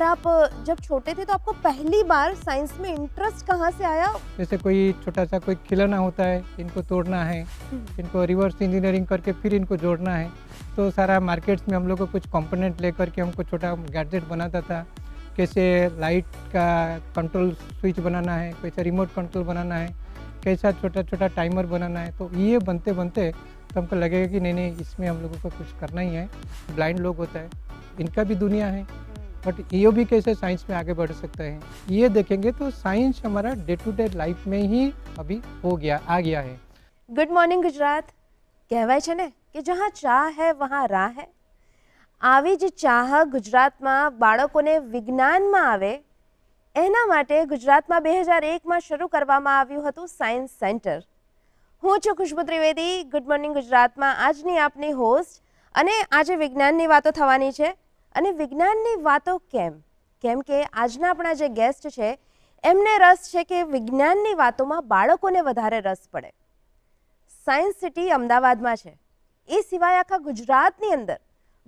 और आप जब छोटे थे तो आपको पहली बार साइंस में इंटरेस्ट कहाँ से आया? जैसे कोई छोटा सा कोई खिलौना होता है, इनको तोड़ना है, इनको रिवर्स इंजीनियरिंग करके फिर इनको जोड़ना है। तो सारा मार्केट्स में हम लोग को कुछ कंपोनेंट लेकर के हमको छोटा गैजेट बनाता था। कैसे लाइट का कंट्रोल स्विच बनाना है, कैसे रिमोट कंट्रोल बनाना है, कैसा छोटा छोटा टाइमर बनाना है। तो ये बनते बनते तो हमको लगेगा कि नहीं इसमें हम लोगों को कुछ करना ही है। ब्लाइंड लोग होता है, इनका भी दुनिया है, बट ये भी कैसे साइंस में आगे बढ़ सकते हैं ये देखेंगे। तो साइंस हमारा डे टू डे लाइफ में ही अभी आ गया है। ગુડ મોર્નિંગ ગુજરાત કહેવાય છે ને કે જ્યાં ચાહ હે વहाँ રાહ હે। આવી જ ચાહ ગુજરાતમાં બાળકોને વિજ્ઞાનમાં આવે એના માટે ગુજરાતમાં 2001માં શરૂ કરવામાં આવ્યું હતું સાયન્સ સેન્ટર। હું છું ખુશ્બુ ત્રિવેદી, ગુડ મોર્નિંગ ગુજરાતમાં આજની આપની હોસ્ટ। અને આજે વિજ્ઞાનની વાતો થવાની છે। અને વિજ્ઞાનની વાતો કેમ કે આજના આપણા જે ગેસ્ટ છે એમને રસ છે કે વિજ્ઞાનની વાતોમાં બાળકોને વધારે રસ પડે। સાયન્સ સિટી અમદાવાદમાં છે, એ સિવાય આખા ગુજરાતની અંદર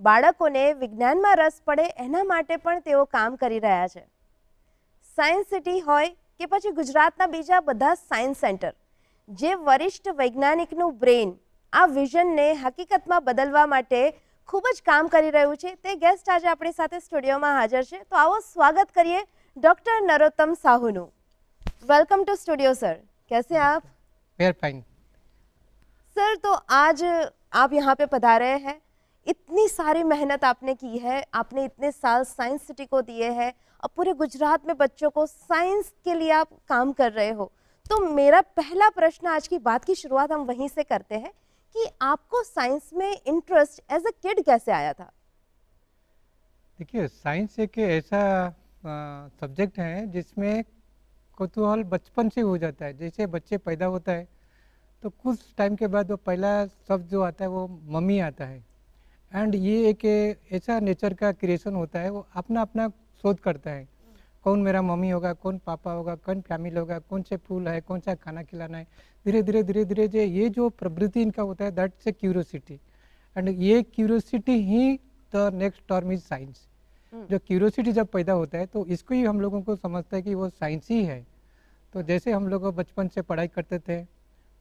બાળકોને વિજ્ઞાનમાં રસ પડે એના માટે પણ તેઓ કામ કરી રહ્યા છે। સાયન્સ સિટી હોય કે પછી ગુજરાતના બીજા બધા સાયન્સ સેન્ટર, જે વરિષ્ઠ વૈજ્ઞાનિકનું બ્રેઇન આ વિઝનને હકીકતમાં બદલવા માટે ખૂબ જ કામ કરી રહ્યું છે, તે ગેસ્ટ આજે આપણી સાથે સ્ટુડિયોમાં હાજર છે। તો આવો સ્વાગત કરીએ ડૉક્ટર નરોત્તમ સાહુનું। વેલકમ ટુ स्टूडियो सर, कैसे हैं आप? वेरी फाइन सर, तो आज आप यहाँ पे पधारे हैं, इतनी सारी मेहनत आपने की है, आपने इतने साल साइंस सिटी को दिए हैं, अब पूरे गुजरात में बच्चों को साइंस के लिए आप काम कर रहे हो। तो मेरा पहला प्रश्न, आज की बात की शुरुआत हम वहीं से करते हैं कि आपको साइंस में इंटरेस्ट एज अ किड कैसे आया था? देखिए, साइंस एक ऐसा सब्जेक्ट है जिसमें कौतूहल बचपन से हो जाता है। जैसे बच्चे पैदा होता है तो कुछ टाइम के बाद वो पहला शब्द जो आता है वो मम्मी आता है। एंड ये एक ऐसा नेचर का क्रिएशन होता है, वो अपना अपना शोध करता है, कौन मेरा मम्मी होगा, कौन पापा होगा, कौन फैमिली होगा, कौन से फूल है, कौन सा खाना खिलाना है। धीरे धीरे धीरे धीरे ये जो प्रवृत्ति इनका होता है, दैट्स ए क्यूरियोसिटी। एंड ये curiosity he the next term is science. जो क्यूरियोसिटी जब पैदा होता है तो इसको ही हम लोगों को समझता है कि वो साइंस ही है। तो जैसे हम लोग बचपन से पढ़ाई करते थे,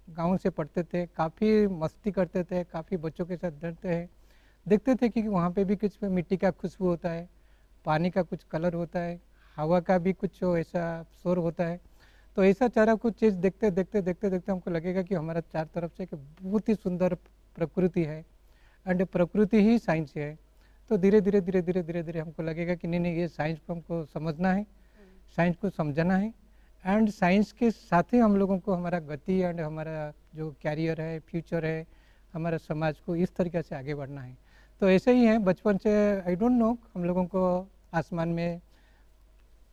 गाँव से पढ़ते थे, काफ़ी मस्ती करते थे, काफ़ी बच्चों के साथ डरते हैं, देखते थे कि वहाँ पे भी कुछ मिट्टी का खुशबू होता है, पानी का कुछ कलर होता है, हवा का भी कुछ ऐसा शोर होता है। तो ऐसा सारा कुछ चीज़ देखते देखते देखते देखते हमको लगेगा कि हमारा चार तरफ से एक बहुत ही सुंदर प्रकृति है, एंड प्रकृति ही साइंस है। तो धीरे धीरे धीरे धीरे धीरे धीरे हमको लगेगा कि नहीं ये साइंस को हमको समझना है, साइंस को समझना है, एंड साइंस के साथ ही हम लोगों को हमारा गति एंड हमारा जो कैरियर है, फ्यूचर है, हमारा समाज को इस तरीके से आगे बढ़ना है। तो ऐसे ही है बचपन से। आई डोंट नो, हम लोगों को आसमान में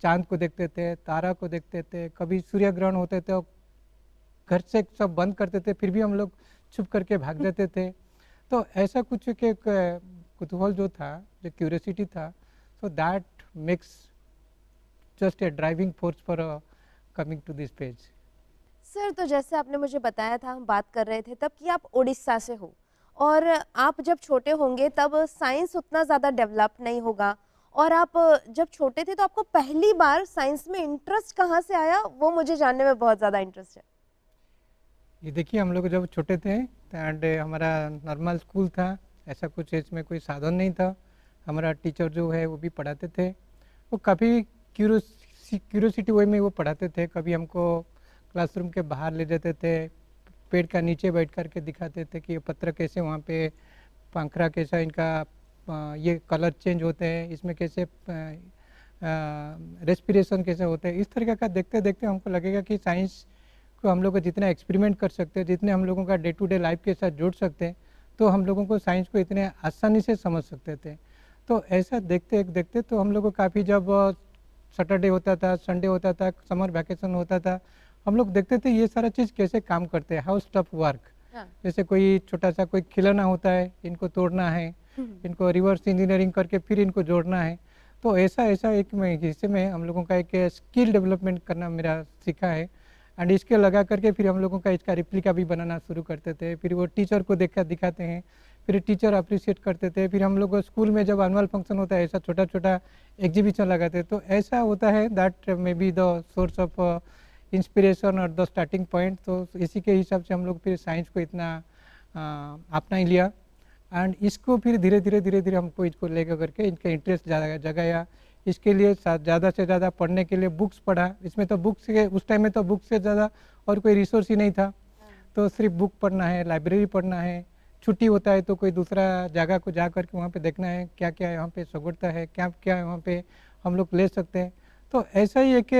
चांद को देखते थे, तारा को देखते थे, कभी सूर्य ग्रहण होते थे, घर से सब बंद करते थे, फिर भी हम लोग छुप करके भाग जाते थे। तो ऐसा कुछ के कुतूहल जो था, जो क्यूरियोसिटी था, so that makes just a driving force for coming to this page. Sir, तो जैसे आपने मुझे बताया था, हम बात कर रहे थे तब कि आप उड़ीसा से हो, और आप जब छोटे होंगे तब साइंस उतना ज़्यादा डेवलप नहीं होगा, और आप जब छोटे थे तो आपको पहली बार साइंस में इंटरेस्ट कहाँ से आया, वो मुझे जानने में बहुत ज़्यादा इंटरेस्ट है। ये देखिए, हम लोग जब छोटे थे एंड हमारा नॉर्मल स्कूल था, ऐसा कुछ इसमें कोई साधन नहीं था। हमारा टीचर जो है वो भी पढ़ाते थे, वो काफ़ी क्यूरियोसिटी वे में वो पढ़ाते थे। कभी हमको क्लासरूम के बाहर ले जाते थे, पेड़ का नीचे बैठ कर के दिखाते थे कि ये पत्र कैसे, वहाँ पे पंखरा कैसा, इनका ये कलर चेंज होते हैं, इसमें कैसे रेस्पिरेशन कैसे होते हैं। इस तरीके का देखते देखते हमको लगेगा कि साइंस को हम लोग जितना एक्सपेरिमेंट कर सकते हैं, जितने हम लोगों का डे टू डे लाइफ के साथ जोड़ सकते हैं, तो हम लोगों को साइंस को इतने आसानी से समझ सकते थे। तो ऐसा देखते देखते तो हम लोग को काफ़ी, जब सैटरडे होता था, संडे होता था, समर वैकेशन होता था, हम लोग देखते थे ये सारा चीज़ कैसे काम करते हैं, हाउ स्टफ वर्क। जैसे कोई छोटा सा कोई खिलौना होता है, इनको तोड़ना है, इनको रिवर्स इंजीनियरिंग करके फिर इनको जोड़ना है। तो ऐसा ऐसा एक हिस्से में हम लोगों का एक स्किल डेवलपमेंट करना मेरा सीखा है। एंड इसके लगा करके फिर हम लोगों का इसका रिप्लिका भी बनाना शुरू करते थे, फिर वो टीचर को दिखाते हैं, फिर टीचर अप्रिशिएट करते थे, फिर हम लोग स्कूल में जब एनुअल फंक्शन होता है ऐसा छोटा छोटा एग्जीबिशन लगाते, तो ऐसा होता है that may be the source of inspiration और द स्टार्टिंग पॉइंट। तो इसी के हिसाब से हम लोग फिर साइंस को इतना अपना ही लिया, एंड इसको फिर धीरे धीरे हमको इसको लेकर करके इनका इंटरेस्ट जगाया। इसके लिए ज़्यादा से ज़्यादा पढ़ने के लिए बुक्स पढ़ा। इसमें तो बुक्स के उस टाइम में तो बुक्स से ज़्यादा और कोई रिसोर्स ही नहीं था, तो सिर्फ बुक पढ़ना है, लाइब्रेरी पढ़ना है, छुट्टी होता है तो कोई दूसरा जगह को जा कर के वहाँ पे देखना है क्या क्या यहाँ पे सगुड़ता है, क्या क्या यहाँ पे हम लोग ले सकते हैं। तो ऐसा ही एक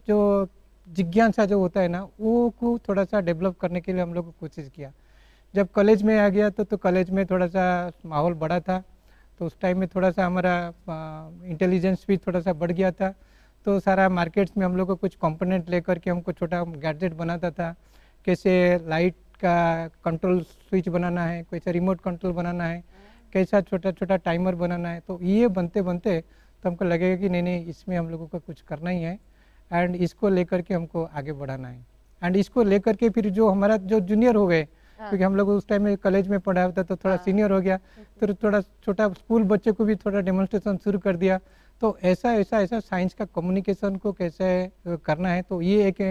जो जिज्ञासा जो होता है ना, वो को थोड़ा सा डेवलप करने के लिए हम लोग को कोशिश किया। जब कॉलेज में आ गया तो कॉलेज में थोड़ा सा माहौल बड़ा था, तो उस टाइम में थोड़ा सा हमारा इंटेलिजेंस भी थोड़ा सा बढ़ गया था। तो सारा मार्केट्स में हम लोग को कुछ कंपोनेंट लेकर के हमको छोटा गैजेट बनाता था, कैसे लाइट का कंट्रोल स्विच बनाना है, कैसे रिमोट कंट्रोल बनाना है, कैसा छोटा छोटा टाइमर बनाना है। तो ये बनते बनते तो हमको लगेगा कि नहीं इसमें हम लोगों को कुछ करना ही है, एंड इसको लेकर के हमको आगे बढ़ाना है। एंड इसको लेकर के फिर जो हमारा जो जूनियर हो गए, क्योंकि हम लोग उस टाइम में कॉलेज में पढ़ा होता तो थोड़ा सीनियर हो गया, तो थोड़ा छोटा स्कूल बच्चे को भी थोड़ा डेमोन्स्ट्रेशन शुरू कर दिया। तो ऐसा साइंस का कम्युनिकेशन को कैसे करना है, तो ये एक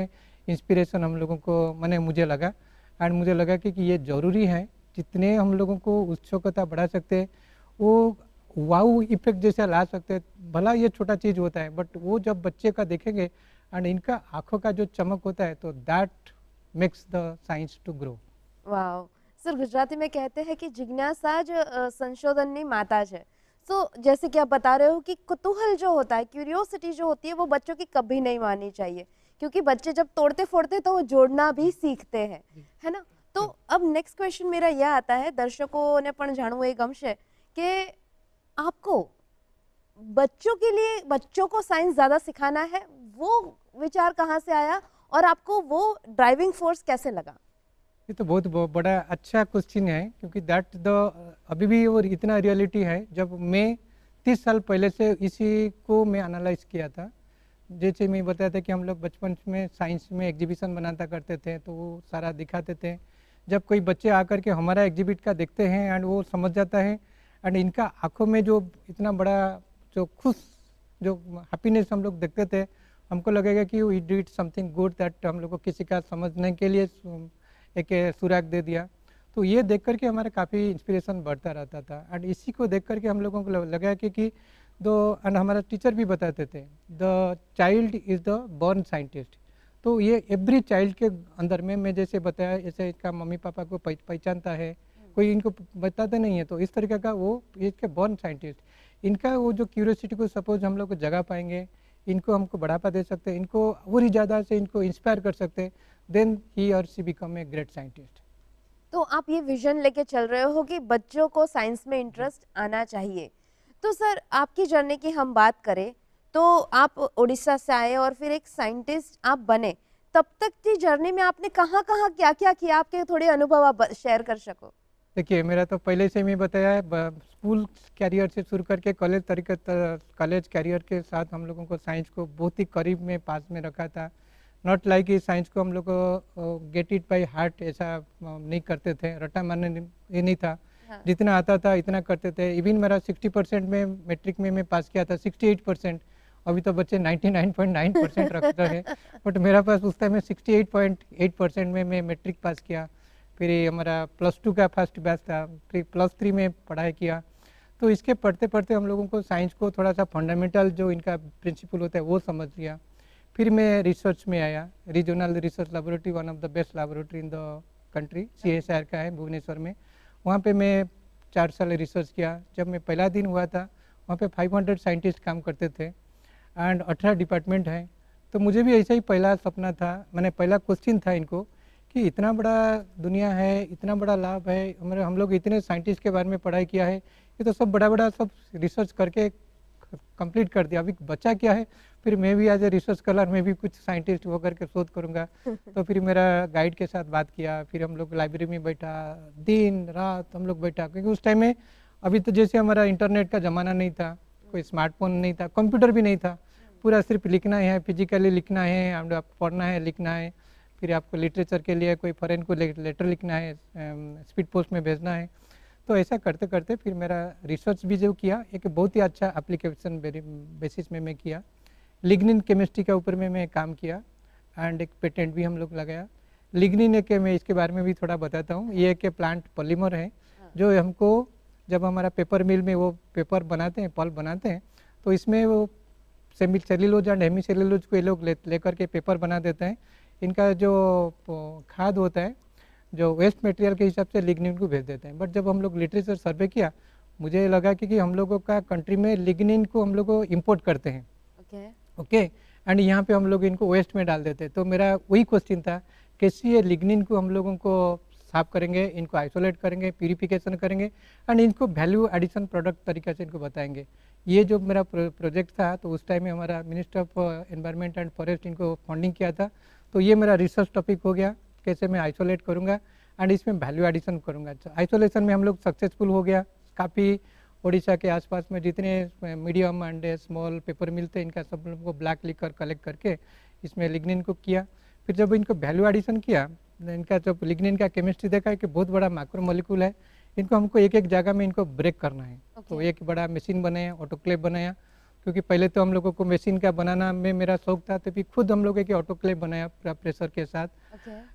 इंस्पिरेशन हम लोगों को मुझे लगा, एंड मुझे लगा कि ये ज़रूरी है। जितने हम लोगों को उत्सुकता बढ़ा सकते वो वाउ इफेक्ट जैसा ला सकते हैं। भला ये छोटा चीज़ होता है, बट वो जब बच्चे का देखेंगे एंड इनका आँखों का जो चमक होता है, तो that makes the science to grow. वाह सर, गुजराती में कहते हैं कि जिज्ञासा ज संशोधननी माता है। सो जैसे कि आप बता रहे हो कि कुतूहल जो होता है, क्यूरियोसिटी जो होती है, वो बच्चों की कभी नहीं माननी चाहिए, क्योंकि बच्चे जब तोड़ते फोड़ते तो वो जोड़ना भी सीखते हैं, है ना। तो अब नेक्स्ट क्वेश्चन मेरा यह आता है, दर्शकों ने पण जाणવું એ ગમશે कि आपको बच्चों के लिए, बच्चों को साइंस ज़्यादा सिखाना है, वो विचार कहाँ से आया और आपको वो ड्राइविंग फोर्स कैसे लगा? ये तो बहुत बड़ा अच्छा क्वेश्चन है, क्योंकि दैट द अभी भी वो इतना रियलिटी है। जब मैं 30 साल पहले से इसी को मैं एनालाइज किया था, जैसे मैं बताया था कि हम लोग बचपन में साइंस में एग्जीबिशन बनाता करते थे, तो वो सारा दिखाते थे। जब कोई बच्चे आकर के हमारा एग्जीबिट का देखते हैं एंड वो समझ जाता है, एंड इनका आंखों में जो इतना बड़ा जो खुश जो हैप्पीनेस हम लोग देखते थे, हमको लगेगा कि we did something good, that हम लोग को किसी का समझने के लिए एक सुराग दे दिया। तो ये देख करके हमारा काफ़ी इंस्पिरेशन बढ़ता रहता था, एंड इसी को देख करके हम लोगों को लगा कि दो, एंड हमारा टीचर भी बताते थे the child is the born scientist. तो ये एवरी चाइल्ड के अंदर में, मैं जैसे बताया, जैसे इसका मम्मी पापा को पहचानता है, कोई इनको बताते नहीं है, तो इस तरीके का वो इसके बॉर्न साइंटिस्ट, इनका वो जो क्यूरियोसिटी को सपोज हम लोग जगा पाएंगे, इनको हमको बढ़ावा दे सकते हैं, इनको और ही ज़्यादा से इनको इंस्पायर कर सकते हैं, देन ही और सी बिकम ए ग्रेट साइंटिस्ट। तो आप ये विजन लेके चल रहे हो कि बच्चों को साइंस में इंटरेस्ट आना चाहिए। तो सर, आपकी जर्नी की हम बात करें तो आप उड़ीसा से आए और फिर एक साइंटिस्ट आप बने, तब तक की जर्नी में आपने कहाँ कहाँ क्या क्या किया, आपके थोड़े अनुभव आप शेयर कर सको? देखिए, मेरा तो पहले से मैं बताया है, स्कूल कैरियर से शुरू करके कॉलेज कैरियर के साथ हम लोगों को साइंस को बहुत ही करीब में पास में रखा था। नॉट लाइक कि साइंस को हम लोग को गेट इट बाय हार्ट ऐसा नहीं करते थे, रट्टा मारने ये नहीं था। हाँ। जितना आता था इतना करते थे। इवन मेरा 60% में मैट्रिक में मैं पास किया था, 68%। अभी तो बच्चे 99.9% रखते हैं, बट मेरा पास उस टाइम में 68.8% में मैं मैट्रिक पास किया। फिर हमारा +2 का फर्स्ट बैच था, फिर +3 में पढ़ाई किया। तो इसके पढ़ते पढ़ते हम लोगों को साइंस को थोड़ा सा फंडामेंटल जो इनका प्रिंसिपल होता है वो समझ लिया। फिर मैं रिसर्च में आया, regional research laboratory, one of the best laboratory in the country, CSIR का है भुवनेश्वर में। वहाँ पे मैं 4 साल रिसर्च किया। जब मैं पहला दिन हुआ था, वहाँ पे 500 साइंटिस्ट काम करते थे एंड 18 डिपार्टमेंट हैं। तो मुझे भी ऐसा ही पहला सपना था, मैंने पहला क्वेश्चन था इनको कि इतना बड़ा दुनिया है, इतना बड़ा लाभ है, हमारे हम लोग इतने साइंटिस्ट के बारे में पढ़ाई किया है, ये तो सब बड़ा सब रिसर्च करके कंप्लीट कर दिया, अभी बचा क्या है। फिर मैं भी एज ए रिसर्च स्कॉलर मैं भी कुछ साइंटिस्ट होकर के शोध करूँगा। तो फिर मेरा गाइड के साथ बात किया, फिर हम लोग लाइब्रेरी में बैठा, दिन रात हम लोग बैठा, क्योंकि उस टाइम में अभी तो जैसे हमारा इंटरनेट का ज़माना नहीं था, कोई स्मार्टफोन नहीं था, कंप्यूटर भी नहीं था, पूरा सिर्फ लिखना है, फिजिकली लिखना है, आप पढ़ना है, लिखना है। फिर आपको लिटरेचर के लिए कोई फॉरेन को लेटर लिखना है, स्पीड पोस्ट में भेजना है। तो ऐसा करते करते फिर मेरा रिसर्च भी जो किया एक बहुत ही अच्छा एप्लीकेशन बेसिस में मैं किया, लिग्निन केमिस्ट्री के ऊपर में मैं काम किया एंड एक पेटेंट भी हम लोग लगाया। लिग्निन एक मैं इसके बारे में भी थोड़ा बताता हूँ। ये एक प्लांट पॉलीमर है जो हमको जब हमारा पेपर मिल में वो पेपर बनाते हैं, पल्प बनाते हैं, तो इसमें वो semi cellulose and hemi cellulose को ये लोग लेकर के पेपर बना देते हैं। इनका जो खाद होता है जो वेस्ट मटेरियल के हिसाब से लिग्निन को भेज देते हैं। बट जब हम लोग लिटरेचर सर्वे किया, मुझे लगा कि हम लोगों का कंट्री में लिग्निन को हम लोग इम्पोर्ट करते हैं, ओके एंड यहाँ पे हम लोग इनको वेस्ट में डाल देते हैं। तो मेरा वही क्वेश्चन था, कैसे ये लिग्निन को हम लोगों को साफ करेंगे, इनको आइसोलेट करेंगे, प्यूरिफिकेशन करेंगे एंड इनको वैल्यू एडिशन प्रोडक्ट तरीके से इनको बताएंगे। ये जो मेरा प्रोजेक्ट था, तो उस टाइम में हमारा minister of environment and forest इनको फंडिंग किया था। तो ये मेरा रिसर्च टॉपिक हो गया, कैसे मैं आइसोलेट करूँगा एंड इसमें वैल्यू एडिशन करूँगा। आइसोलेशन में हम लोग सक्सेसफुल हो गया। काफ़ी उड़ीसा के आसपास में जितने मीडियम एंड स्मॉल पेपर मिलते हैं, इनका सब लोगों को ब्लैक लिकर कलेक्ट करके इसमें लिग्निन को किया। फिर जब इनको वैल्यू एडिशन किया, इनका जब लिग्निन का केमिस्ट्री देखा है कि बहुत बड़ा मैक्रो मॉलिक्यूल है, इनको हमको एक एक जगह में इनको ब्रेक करना है। तो एक बड़ा मशीन बनाया, ऑटोक्लेव बनाया, क्योंकि पहले तो हम लोगों को मशीन का बनाना में मेरा शौक था, तो फिर खुद हम लोग एक ऑटोक्लेव बनाया पूरा प्रेशर के साथ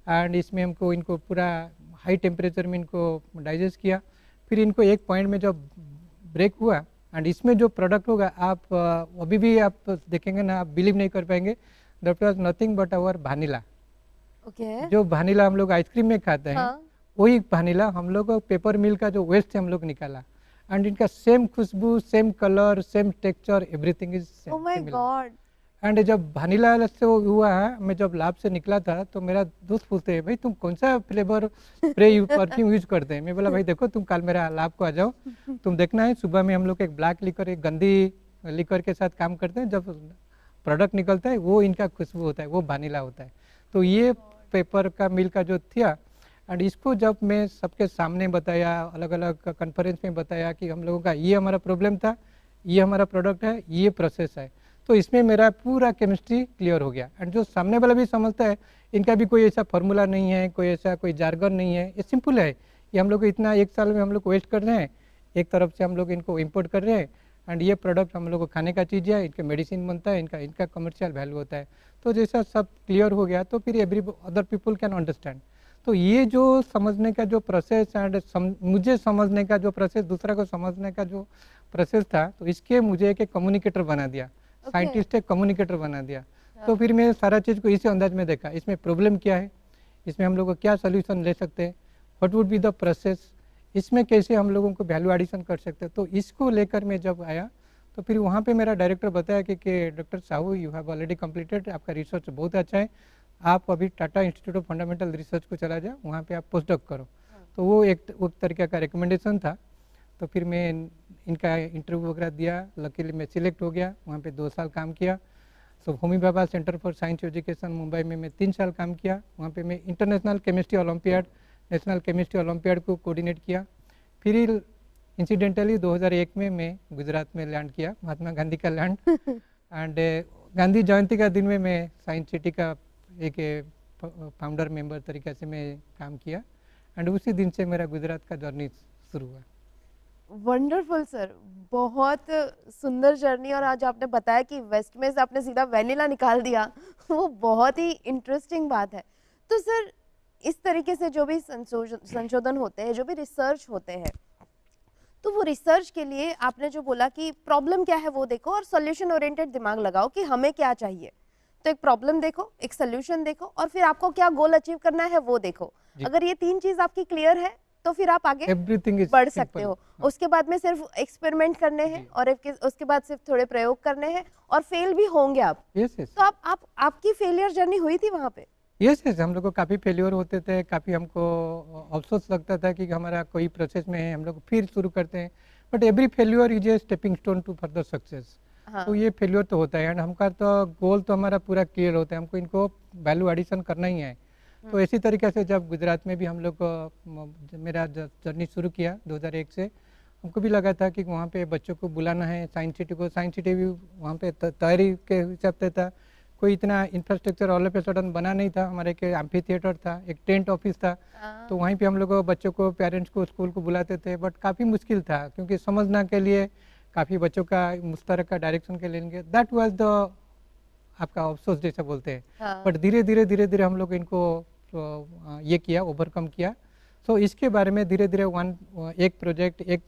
एंड इसमें हमको इनको पूरा हाई टेम्परेचर में इनको डाइजेस्ट किया। फिर इनको एक पॉइंट में जब ब्रेक हुआ एंड इसमें जो प्रोडक्ट होगा, आप अभी भी आप देखेंगे ना, आप बिलीव नहीं कर पाएंगे, that was nothing but our vanilla. जो वनीला हम लोग आइसक्रीम में खाते हैं, वही वनीला हम लोग पेपर मिल का जो वेस्ट से हम लोग निकाला एंड इनका सेम खुशबू, same colour, same texture, everything is same. Oh my God. And जब वनीला से वो हुआ, मैं जब लैब से निकला था तो मेरा दोस्त पूछते हैं, भाई तुम कौन सा फ्लेवर स्प्रे परफ्यूम यूज करते हैं? मैं बोला भाई देखो, तुम कल मेरा लैब को आ जाओ, तुम देखना है सुबह में हम लोग एक ब्लैक लिकर, एक गंदी लिकर के साथ काम करते हैं, जब प्रोडक्ट निकलता है वो इनका खुशबू होता है, वो वनीला होता है। तो ये पेपर का मिल का जो था एंड इसको जब मैं सबके सामने बताया, अलग अलग कॉन्फ्रेंस में बताया कि हम लोगों का ये हमारा प्रॉब्लम था, ये हमारा प्रोडक्ट है, ये प्रोसेस है, तो इसमें मेरा पूरा केमिस्ट्री क्लियर हो गया। एंड जो सामने वाला भी समझता है, इनका भी कोई ऐसा फार्मूला नहीं है, कोई ऐसा कोई जार्गन नहीं है, ये सिंपल है। ये हम लोग इतना एक साल में हम लोग वेस्ट कर रहे हैं, एक तरफ से हम लोग इनको इम्पोर्ट कर रहे हैं एंड ये प्रोडक्ट हम लोग को खाने का चीज़ है, इनके मेडिसिन बनता है, इनका कमर्शियल वैल्यू होता है। तो जैसा सब क्लियर हो गया, तो फिर every other people can understand. तो ये जो समझने का जो प्रोसेस एंड मुझे समझने का जो प्रोसेस, दूसरा को समझने का जो प्रोसेस था, तो इसके मुझे एक कम्युनिकेटर बना दिया, साइंटिस्ट एक कम्युनिकेटर बना दिया। तो फिर मैं सारा चीज़ को इसी अंदाज में देखा, इसमें प्रॉब्लम क्या है, इसमें हम लोग को क्या सोल्यूशन ले सकते हैं, what would be the process, इसमें कैसे हम लोगों को वैल्यू एडिशन कर सकते हैं। तो इसको लेकर मैं जब आया, तो फिर वहाँ पे मेरा डायरेक्टर बताया कि doctor Sahu, you have already completed, आपका रिसर्च बहुत अच्छा है, आप अभी Tata institute of fundamental research को चला जाओ, वहाँ पे आप पोस्ट डॉक करो। तो वो एक तरीके का रिकमेंडेशन था। तो फिर मैं इनका इंटरव्यू वगैरह दिया, लकीली मैं सिलेक्ट हो गया, वहाँ पे 2 साल काम किया। So Homi Bhabha centre for science education Mumbai में मैं 3 साल काम किया। वहाँ पे मैं international chemistry olympiad, national chemistry olympiad को कोऑर्डिनेट किया। फिर इंसिडेंटली 2001 में मैं गुजरात में लैंड किया, महात्मा गांधी का लैंड एंड गांधी जयंती का दिन में मैं साइंस सिटी का एक फाउंडर मेंबर तरीके से मैं काम किया एंड उसी दिन से मेरा गुजरात का जर्नी शुरू हुआ। वंडरफुल सर, बहुत सुंदर जर्नी। और आज आपने बताया कि वेस्ट में से आपने सीधा वेनिला निकाल दिया, वो बहुत ही इंटरेस्टिंग बात है। तो सर, इस तरीके से जो भी संशोधन होते हैं, जो भी रिसर्च होते हैं, तो वो रिसर्च के लिए आपने जो बोला कि प्रॉब्लम क्या है वो देखो और सॉल्यूशन ओरिएंटेड दिमाग लगाओ कि हमें क्या चाहिए। तो एक प्रॉब्लम देखो, एक सॉल्यूशन देखो और फिर आपको क्या गोल अचीव करना है वो देखो। अगर ये 3 चीज आपकी क्लियर है तो फिर आप आगे बढ़ सकते हो। उसके बाद में सिर्फ एक्सपेरिमेंट करने हैं और उसके बाद सिर्फ थोड़े प्रयोग करने हैं और फेल भी होंगे आप। तो आपकी फेलियर जर्नी हुई थी वहाँ पे? यस, हम लोग को काफ़ी फेलियर होते थे, काफ़ी हमको अफसोस लगता था कि हमारा कोई प्रोसेस में है, हम लोग फिर शुरू करते हैं। But every failure is a stepping stone to further success. तो ये फेल्यूर तो होता है एंड हमका तो गोल तो हमारा पूरा क्लियर होता है, हमको इनको वैल्यू एडिशन करना ही है। तो इसी तरीके से जब गुजरात में भी हम लोग मेरा जर्नी शुरू किया 2001 से, हमको भी लगा था कि वहाँ पे बच्चों को बुलाना है, साइंस सिटी को, साइंस सिटी भी वहाँ पे तैयारी के हिसाब से था। कोई इतना infrastructure all of a sudden बना नहीं था। हमारे एक एम्फी थिएटर था, एक टेंट ऑफिस था, तो वहीं पे हम लोग बच्चों को, पेरेंट्स को स्कूल को बुलाते थे। बट काफ़ी मुश्किल था क्योंकि समझना के लिए काफ़ी बच्चों का मुश्तरक का डायरेक्शन के लेंगे। दैट वाज द आपका अफसोस जैसा बोलते हैं। बट धीरे धीरे हम लोग इनको ये किया, ओवरकम किया। सो इसके बारे में धीरे धीरे एक प्रोजेक्ट, एक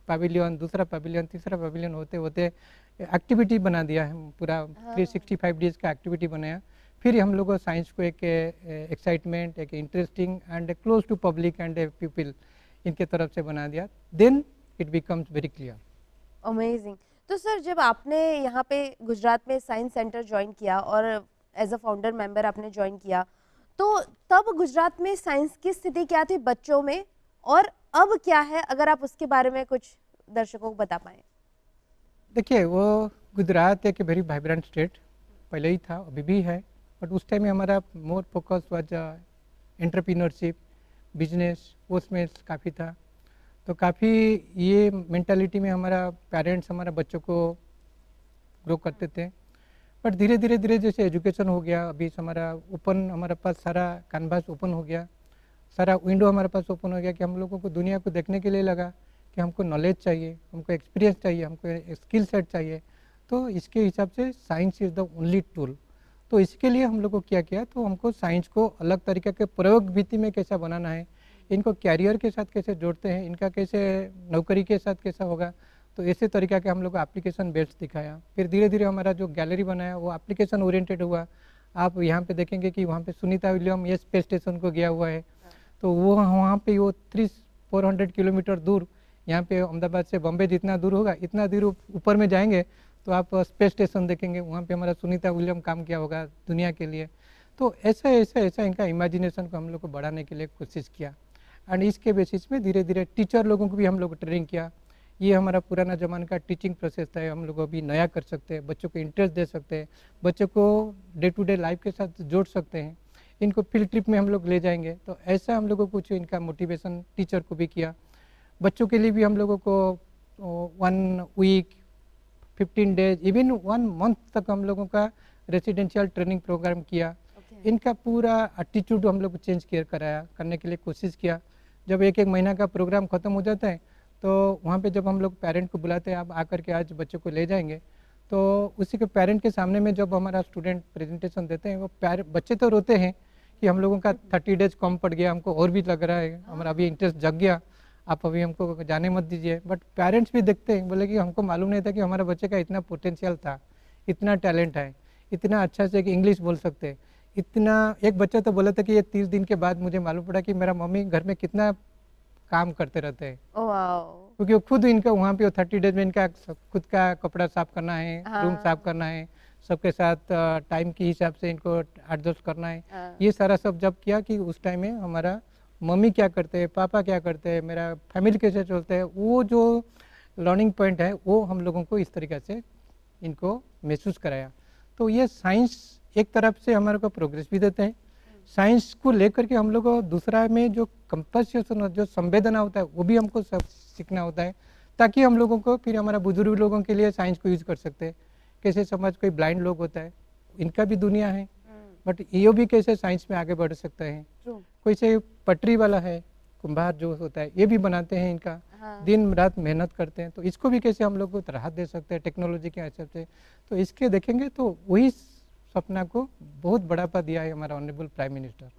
पैविलियन, दूसरा पैविलियन, तीसरा पैविलियन होते होते एक्टिविटी बना दिया है पूरा। 365 डेज का एक्टिविटी बनाया। फिर हम लोग साइंस को एक एक्साइटमेंट, एक interesting and close to public and people इनके तरफ से बना दिया। Then it becomes very clear. Amazing. तो सर, जब आपने यहाँ पे गुजरात में साइंस सेंटर ज्वाइन किया और एज अ फाउंडर मेंबर आपने ज्वाइन किया, तो तब गुजरात में साइंस की स्थिति क्या थी बच्चों में, और अब क्या है, अगर आप उसके बारे में कुछ दर्शकों को बता पाएं। देखिए, वो गुजरात एक वेरी वाइब्रेंट स्टेट पहले ही था, अभी भी है। बट उस टाइम में हमारा more focus was entrepreneurship, business, उसमें काफ़ी था। तो काफ़ी ये मेंटालिटी में हमारा पेरेंट्स हमारा बच्चों को ग्रो करते थे। बट धीरे जैसे एजुकेशन हो गया, अभी हमारा ओपन, हमारे पास सारा कैनवास ओपन हो गया, सारा विंडो हमारे पास ओपन हो गया कि हम लोगों को दुनिया को देखने के लिए लगा कि हमको नॉलेज चाहिए, हमको एक्सपीरियंस चाहिए, हमको स्किल सेट चाहिए। तो इसके हिसाब से science is the only tool. तो इसके लिए हम लोग को क्या किया, तो हमको साइंस को अलग तरीके के प्रयोग भित्ति में कैसा बनाना है, इनको कैरियर के साथ कैसे जोड़ते हैं, इनका कैसे नौकरी के साथ कैसा होगा, तो ऐसे तरीका के हम लोग को एप्लीकेशन बेस्ड दिखाया। फिर धीरे धीरे हमारा जो गैलरी बनाया वो एप्लीकेशन ओरिएंटेड हुआ। आप यहाँ पे देखेंगे कि वहाँ पे सुनीता विलियम ये स्पेस स्टेशन को गया हुआ है, तो वो वहाँ पे वो 300-400 किलोमीटर दूर, यहाँ पे अहमदाबाद से बॉम्बे जितना दूर होगा इतना दूर ऊपर में जाएंगे तो आप स्पेस स्टेशन देखेंगे, वहाँ पे हमारा सुनीता विलियम काम किया होगा दुनिया के लिए। तो ऐसा इनका इमेजिनेशन को हम लोग को बढ़ाने के लिए कोशिश किया। एंड इसके बेसिस में धीरे धीरे टीचर लोगों को भी हम लोग ट्रेनिंग किया। ये हमारा पुराना ज़माने का टीचिंग प्रोसेस था, हम लोग अभी नया कर सकते हैं, बच्चों को इंटरेस्ट दे सकते हैं, बच्चों को डे टू डे लाइफ के साथ जोड़ सकते हैं, इनको फील्ड ट्रिप में हम लोग ले जाएंगे। तो ऐसा हम लोगों को कुछ इनका मोटिवेशन टीचर को भी किया। बच्चों के लिए भी हम लोगों को 1 वीक, 15 डेज, इवन 1 मंथ तक हम लोगों का रेसिडेंशियल ट्रेनिंग प्रोग्राम किया। इनका पूरा एटीट्यूड हम लोग चेंज कराया, करने के लिए कोशिश किया। जब एक महीना का प्रोग्राम ख़त्म हो जाता है तो वहाँ पे जब हम लोग पेरेंट को बुलाते हैं, आप आकर के आज बच्चों को ले जाएंगे, तो उसी के पेरेंट के सामने में जब हमारा स्टूडेंट प्रेजेंटेशन देते हैं, वो बच्चे तो रोते हैं कि हम लोगों का 30 डेज कम पड़ गया, हमको और भी लग रहा है, हमारा अभी इंटरेस्ट जग गया, आप अभी हमको जाने मत दीजिए। बट पेरेंट्स भी देखते हैं, बोले कि हमको मालूम नहीं था कि हमारे बच्चे का इतना पोटेंशियल था, इतना टैलेंट है, इतना अच्छा से इंग्लिश बोल सकते हैं, इतना। एक बच्चा तो बोला था कि ये 30 दिन के बाद मुझे मालूम पड़ा कि मेरा मम्मी घर में कितना काम करते रहते हैं, क्योंकि वो खुद इनका वहाँ पे 30 डेज में इनका खुद का कपड़ा साफ करना है, रूम साफ करना है, सबके साथ टाइम के हिसाब से इनको एडजस्ट करना है। ये सारा सब जब किया कि उस टाइम में हमारा मम्मी क्या करते हैं, पापा क्या करते हैं, मेरा फैमिली कैसे चलते हैं, वो जो लर्निंग पॉइंट है वो हम लोगों को इस तरीके से इनको महसूस कराया। तो ये साइंस एक तरफ से हमारे को प्रोग्रेस भी देते हैं। साइंस को लेकर के हम लोग को दूसरा में जो कंपल्सेशन, जो संवेदना होता है, वो भी हमको सब सीखना होता है, ताकि हम लोगों को फिर हमारा बुजुर्ग लोगों के लिए साइंस को यूज़ कर सकते हैं। कैसे समाज कोई ब्लाइंड लोग होता है, इनका भी दुनिया है, बट ये भी कैसे साइंस में आगे बढ़ सकता है। कोई से पटरी वाला है, कुम्हार जो होता है, ये भी बनाते हैं, इनका दिन रात मेहनत करते हैं, तो इसको भी कैसे हम लोग को राहत दे सकते हैं टेक्नोलॉजी के हिसाब से। तो इसके देखेंगे तो वही सपना को बहुत बढ़ावा दिया है हमारा ऑनरेबल प्राइम मिनिस्टर।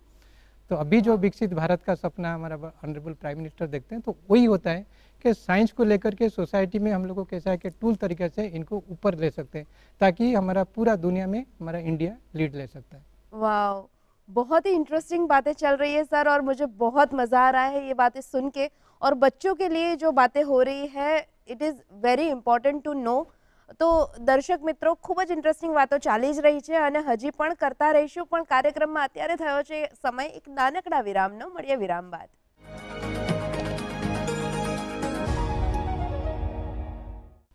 तो अभी जो विकसित भारत का सपना हमारा ऑनरेबल प्राइम मिनिस्टर देखते हैं, तो वही होता है कि साइंस को लेकर के सोसाइटी में हम लोग को कैसा है कि टूल तरीके से इनको ऊपर ले सकते हैं, ताकि हमारा पूरा दुनिया में हमारा इंडिया लीड ले सकता है। वाह, बहुत ही इंटरेस्टिंग बातें चल रही है सर, और मुझे बहुत मज़ा आ रहा है ये बातें सुन के। और बच्चों के लिए जो बातें हो रही है, it is very important to know. तो દર્શક મિત્રો, ખૂબ જ ઇન્ટરેસ્ટિંગ વાતો ચાલી જ રહી છે અને હજી પણ કરતા રહીશું, પણ કાર્યક્રમમાં અત્યારે થયો છે સમય એક નાનકડા વિરામનો. મળીએ વિરામ બાદ.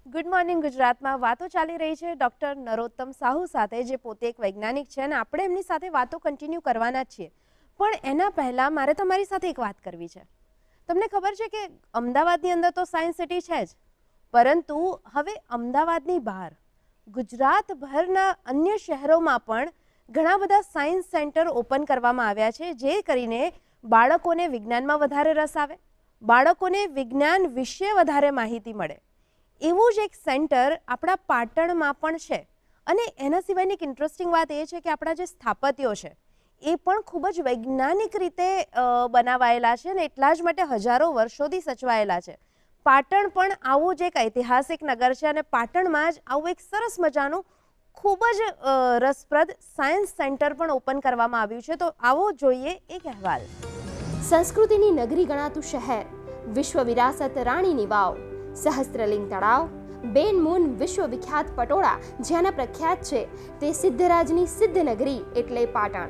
ગુડ મોર્નિંગ ગુજરાતમાં વાતો ચાલી રહી છે ડૉક્ટર નરોત્તમ સાહુ સાથે, જે પોતે એક વૈજ્ઞાનિક છે અને આપણે એમની સાથે વાતો કન્ટિન્યુ કરવાના જ છીએ. પણ એના પહેલાં મારે તમારી સાથે એક વાત કરવી છે. તમને ખબર છે કે અમદાવાદની અંદર તો સાયન્સ સિટી છે જ, પરંતુ હવે અમદાવાદની બહાર ગુજરાતભરના અન્ય શહેરોમાં પણ ઘણા બધા સાયન્સ સેન્ટર ઓપન કરવામાં આવ્યા છે, જે કરીને બાળકોને વિજ્ઞાનમાં વધારે રસ આવે, બાળકોને વિજ્ઞાન વિશે વધારે માહિતી મળે. એવું જ એક સેન્ટર આપણા પાટણમાં પણ છે. અને એના સિવાયની એક ઇન્ટરેસ્ટિંગ વાત એ છે કે આપણા જે સ્થાપત્યો છે એ પણ ખૂબ જ વૈજ્ઞાનિક રીતે બનાવાયેલા છે અને એટલા જ માટે હજારો વર્ષોથી સચવાયેલા છે. પાટણ પણ આવું જ એક ઐતિહાસિક નગર છે અને પાટણમાં જ આવું એક સરસ મજાનું ખૂબ જ રસપ્રદ સાયન્સ સેન્ટર પણ ઓપન કરવામાં આવ્યું છે. તો આવો જોઈએ એક અહેવાલ. સંસ્કૃતિની નગરી ગણાતું શહેર, વિશ્વ વિરાસત રાણીની વાવ, સહસ્ત્રલિંગ તળાવ, બેનમૂન વિશ્વવિખ્યાત પટોળા જ્યાંના પ્રખ્યાત છે તે સિદ્ધરાજની સિદ્ધનગરી એટલે પાટણ,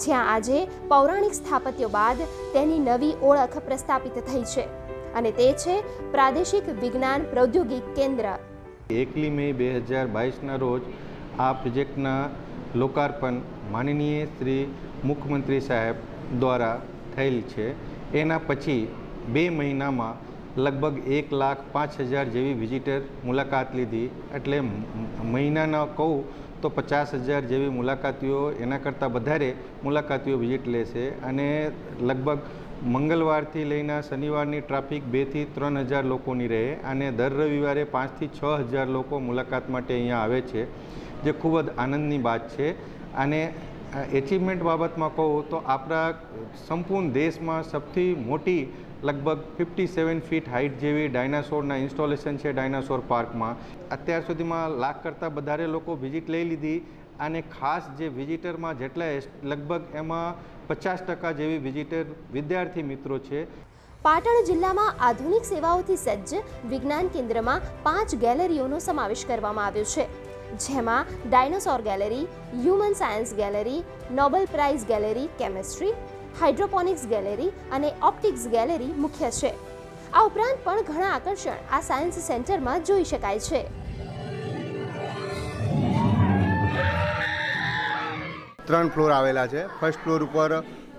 જ્યાં આજે પૌરાણિક સ્થાપત્યો બાદ તેની નવી ઓળખ પ્રસ્થાપિત થઈ છે અને તે છે પ્રાદેશિક વિજ્ઞાન પ્રૌદ્યોગિક કેન્દ્ર. 1 મે 2022ના રોજ આ પ્રોજેક્ટના લોકાર્પણ માનનીય શ્રી મુખ્યમંત્રી સાહેબ દ્વારા થયેલ છે. એના પછી 2 મહિનામાં લગભગ 1,05,000 જેવી વિઝિટર મુલાકાત લીધી. એટલે મહિનાના કહું તો 50,000 જેવી મુલાકાતીઓ, એના કરતાં વધારે મુલાકાતીઓ વિઝિટ લેશે. અને લગભગ મંગળવારથી લઈને શનિવારની ટ્રાફિક 2,000 થી 3,000 લોકોની રહે અને દર રવિવારે 5,000 થી 6,000 લોકો મુલાકાત માટે અહીંયા આવે છે, જે ખૂબ જ આનંદની વાત છે. અને એચિવમેન્ટ બાબતમાં કહું તો આપણા સંપૂર્ણ દેશમાં સૌથી મોટી લગભગ 57 ફીટ હાઇટ જેવી ડાયનાસોરના ઇન્સ્ટોલેશન છે ડાયનાસોર પાર્કમાં. અત્યાર સુધીમાં 1,00,000 કરતાં વધારે લોકો વિઝિટ લઈ લીધી અને ખાસ જે વિઝિટરમાં જેટલા લગભગ એમાં 50% જેવી વિઝિટર વિદ્યાર્થી મિત્રો છે. પાટણ જિલ્લામાં આધુનિક સેવાઓથી સજ્જ વિજ્ઞાન કેન્દ્રમાં 5 ગેલેરીઓનો સમાવેશ કરવામાં આવ્યો છે, જેમાં dinosaur gallery, human science gallery, Nobel price gallery chemistry, hydroponics gallery અને ઓપ્ટિક્સ ગેલેરી મુખ્ય છે. આ ઉપરાંત પણ ઘણા આકર્ષણ આ સાયન્સ સેન્ટરમાં જોઈ શકાય છે. ત્રણ ફ્લોર આવેલા છે. ફર્સ્ટ ફ્લોર ઉપર